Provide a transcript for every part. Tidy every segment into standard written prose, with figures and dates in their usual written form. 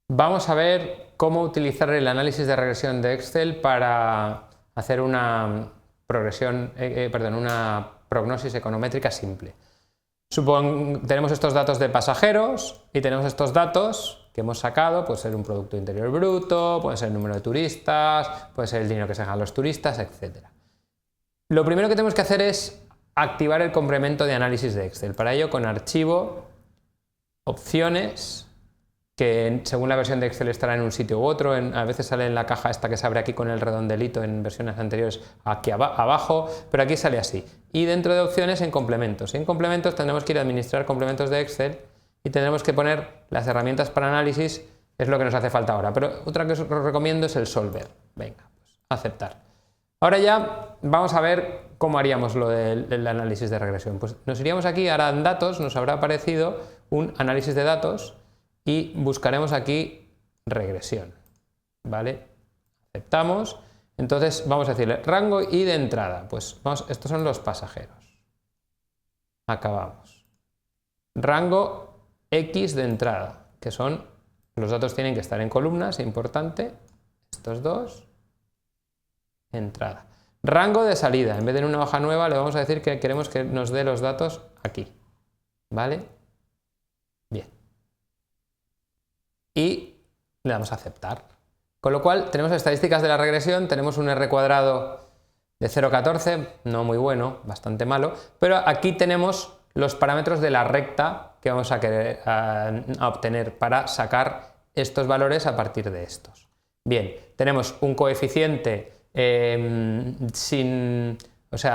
Vamos a ver cómo utilizar el análisis de regresión de Excel para hacer una una prognosis econométrica simple. Tenemos estos datos de pasajeros y tenemos estos datos que hemos sacado, puede ser un Producto Interior Bruto, puede ser el número de turistas, puede ser el dinero que se dejan los turistas, etc. Lo primero que tenemos que hacer es activar el complemento de análisis de Excel. Para ello, con archivo, opciones, que según la versión de Excel estará en un sitio u otro, a veces sale en la caja esta que se abre aquí con el redondelito, en versiones anteriores aquí abajo, pero aquí sale así. Y dentro de opciones, en complementos. En complementos tendremos que ir a administrar complementos de Excel y tendremos que poner las herramientas para análisis, es lo que nos hace falta ahora. Pero otra que os recomiendo es el Solver. Venga, pues aceptar. Ahora ya vamos a ver cómo haríamos lo del análisis de regresión. Pues nos iríamos aquí, ahora en datos, nos habrá aparecido un análisis de datos y buscaremos aquí regresión, ¿vale? Aceptamos, entonces vamos a decirle rango y de entrada, pues estos son los pasajeros, acabamos. Rango X de entrada, que son, los datos tienen que estar en columnas, importante, estos dos, entrada. Rango de salida, en vez de en una hoja nueva le vamos a decir que queremos que nos dé los datos aquí, ¿vale? Bien. Y le damos a aceptar. Con lo cual tenemos estadísticas de la regresión, tenemos un R cuadrado de 0,14, no muy bueno, bastante malo, pero aquí tenemos los parámetros de la recta que vamos a querer obtener para sacar estos valores a partir de estos. Bien, tenemos un coeficiente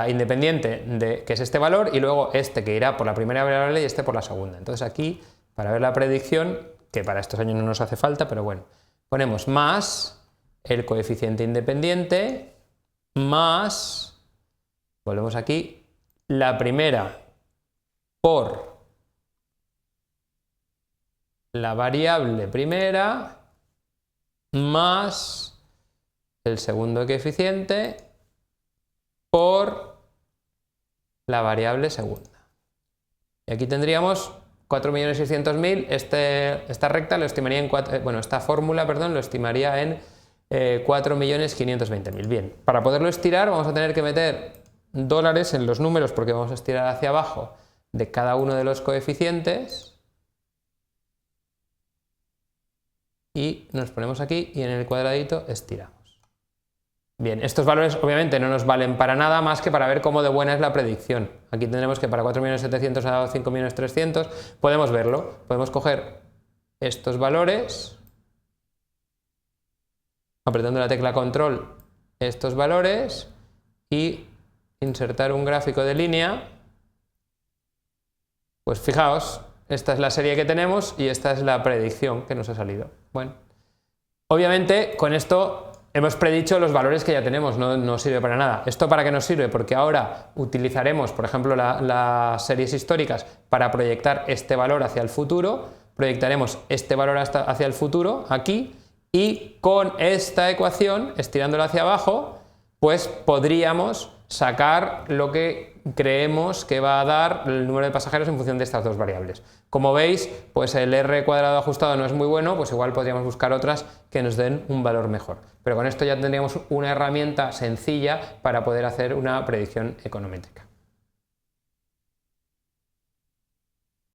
independiente que es este valor, y luego este que irá por la primera variable y este por la segunda. Entonces aquí, para ver la predicción, que para estos años no nos hace falta, pero bueno, ponemos más el coeficiente independiente más, volvemos aquí, la primera por la variable primera más el segundo coeficiente por la variable segunda. Y aquí tendríamos 4.600.000, esta recta lo estimaría en esta fórmula, perdón, lo estimaría en 4.520.000. Bien, para poderlo estirar vamos a tener que meter dólares en los números, porque vamos a estirar hacia abajo de cada uno de los coeficientes. Y nos ponemos aquí y en el cuadradito estiramos. Bien, estos valores obviamente no nos valen para nada más que para ver cómo de buena es la predicción. Aquí tendremos que para 4.700.000 ha dado 5.300.000, podemos verlo, podemos coger estos valores, apretando la tecla control, estos valores, y insertar un gráfico de línea. Pues fijaos, esta es la serie que tenemos y esta es la predicción que nos ha salido. Bueno, obviamente con esto hemos predicho los valores que ya tenemos, no sirve para nada. ¿Esto para qué nos sirve? Porque ahora utilizaremos, por ejemplo, las series históricas para proyectar este valor hacia el futuro, proyectaremos este valor hacia el futuro, aquí, y con esta ecuación, estirándola hacia abajo, pues podríamos sacar lo que creemos que va a dar el número de pasajeros en función de estas dos variables. Como veis, pues el R cuadrado ajustado no es muy bueno, pues igual podríamos buscar otras que nos den un valor mejor. Pero con esto ya tendríamos una herramienta sencilla para poder hacer una predicción econométrica.